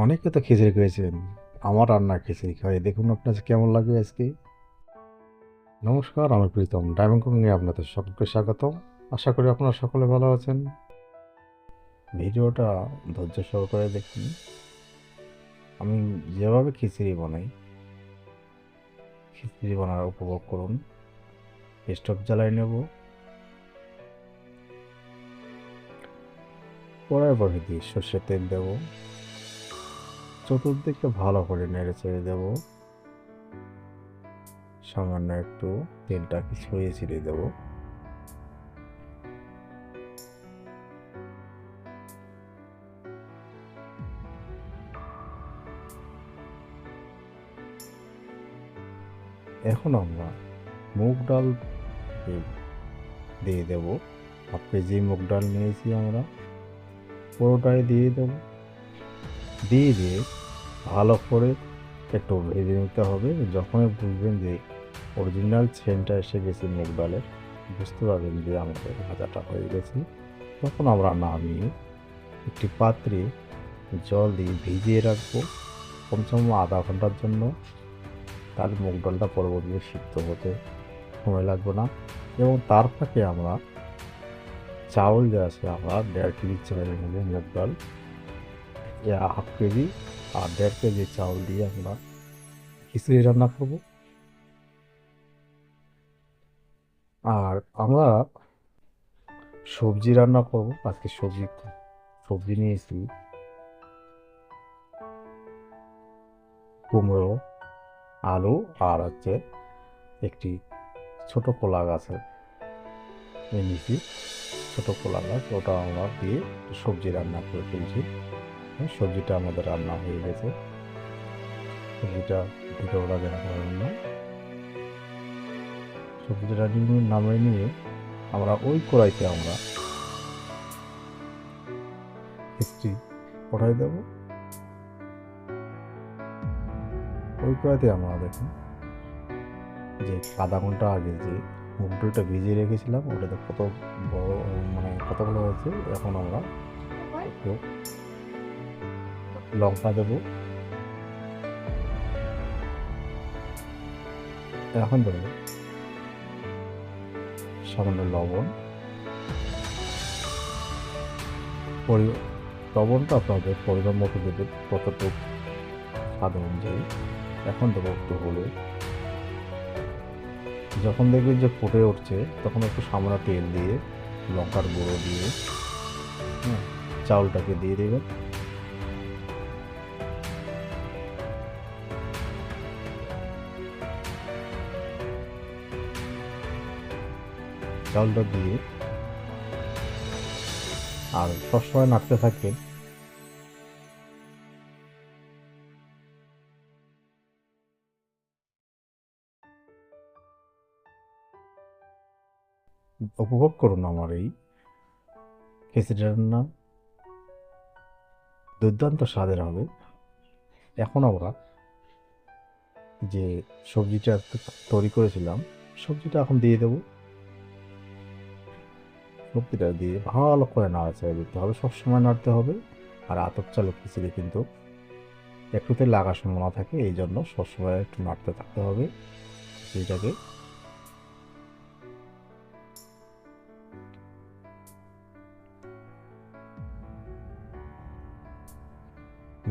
অনেকে তো খিচুড়ি খেয়েছেন। আমার রান্নার খিচুড়ি খাই দেখুন আপনার কেমন লাগে আজকে। নমস্কার, আমি প্রীতম ডায়মন্ড কুকিংয়ে আপনাদের সকলকে স্বাগতম। আশা করি আপনারা সকলে ভালো আছেন। ভিডিওটা ধৈর্য সহকারে দেখুন। আমি যেভাবে খিচুড়ি বানাই, খিচুড়ি বানার উপভোগ করুন। স্টোভ জ্বালাই নেব, কড়াই বসিয়ে দিয়ে সর্ষের তেল দেব, চতুর্দিকে ভালো করে নেড়ে চেড়ে দেব, সামান্য একটু তেলটাকে ছড়িয়ে ছিটিয়ে দেবো। এখন আমরা মুগ ডাল দিয়ে দেব। হাফ কেজি মুগ ডাল নিয়েছি আমরা, পুরোটাই দিয়ে দেব। দিয়ে ভালো করে একটু ভেজে নিতে হবে। যখনই বুঝবেন যে অরিজিনাল সেন্টটা এসে গেছে মুগ ডালের, বুঝতে পারবেন যে আমাদের ভাজাটা হয়ে গেছে। তখন আমরা নামিয়ে একটি পাত্রে জল দিয়ে ভিজিয়ে রাখবো কমসে কম আধা ঘন্টার জন্য। তার মুগ ডালটা পরবর্তীতে সিদ্ধ হতে সময় লাগবে না। এবং তার ফাঁকে আমরা চাউল যে আছে, আমরা 1.5 কেজি চাউলের মধ্যে মুগ ডাল, হাফ কেজি আর 1.5 কেজি চাউল দিয়ে আমরা খিচুড়ি রান্না করব। আর আমরা সবজি রান্না করব আজকে। সবজি নিয়েছি কুমড়ো, আলু আর হচ্ছে একটি ছোট কলা গাছের নিয়েছি, ছোট কলা গাছ, ওটা আমরা দিয়ে সবজি রান্না করে ফেলছি। সবজিটা আমাদের রান্না হয়ে গেছে। সবজিটা ভিডিওটা দেখার জন্য সবজিটা নামিয়ে নিয়ে আমরা ওই কড়াইতে আমরা খিচুড়ি কড়াই দেব। ওই কড়াইতে আমরা দেখুন যে আধা ঘন্টা আগে যে মুগ ডালটা ভিজিয়ে রেখেছিলাম, ওটাতে কত বড় কতগুলো হয়েছে। এখন আমরা একটু লঙ্কা দেব, এখন দেব সামান্য লবণ। লবণটা আপনাদের পরিমাণ মতো দেবেন, কতটুকু স্বাদ অনুযায়ী। এখন দেবো একটু হলুদ। যখন দেখবেন যে ফুটে উঠছে, তখন একটু সামান্য তেল দিয়ে লঙ্কার গুঁড়ো দিয়ে চাউলটাকে দিয়ে দেবেন। চাউলটা দিয়ে আর সবসময় নাড়তে থাকবেন। উপভোগ করুন আমার এই খিচুড়ি রান্না, দুর্দান্ত স্বাদের হবে। এখন আমরা যে সবজিটা তৈরি করেছিলাম, সবজিটা এখন দিয়ে দেব। সবজিটা দিয়ে ভালো করে নাড়াচাড়া দিতে হবে, সবসময় নাড়তে হবে। আর আতপ চালের খিচুড়ি কিন্তু একটুতে লাগার সম্ভাবনা থাকে, এই জন্য সবসময় একটু নাড়তে থাকতে হবে খিচুড়িটাকে।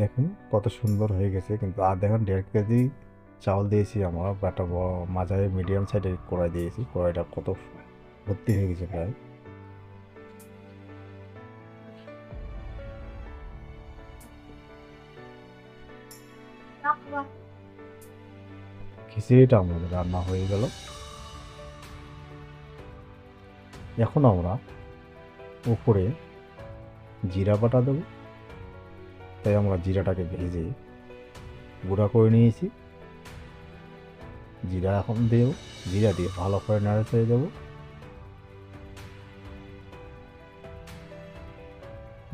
দেখুন কত সুন্দর হয়ে গেছে। কিন্তু আর দেখুন 1.5 কেজি চাউল দিয়েছি আমরা, একটা মাঝারি মিডিয়াম সাইজের কড়াই দিয়েছি। কড়াইটা কত ভর্তি হয়ে গেছে প্রায়। খিচুড়িটা আমাদের রান্না হয়ে গেল। এখন আমরা উপরে জিরা বাটা দেবো। তাই আমরা জিরাটাকে ভেজে গুঁড়া করে নিয়েছি। জিরা এখন দেব, জিরা দিয়ে ভালো করে নাড়া চেড়ে দেবো।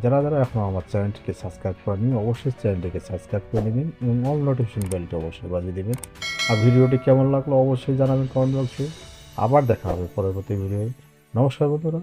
যারা যারা এখন আমার চ্যানেলটিকে সাবস্ক্রাইব করেনি, অবশ্যই চ্যানেলটিকে সাবস্ক্রাইব করে নেবেন এবং অল নোটিফিকেশন বেলটি অবশ্যই বাজিয়ে দেবেন। আর ভিডিওটি কেমন লাগলো অবশ্যই জানাবেন কমেন্ট বক্সে। আবার দেখা হবে পরবর্তী ভিডিওয়ে। নমস্কার বন্ধুরা।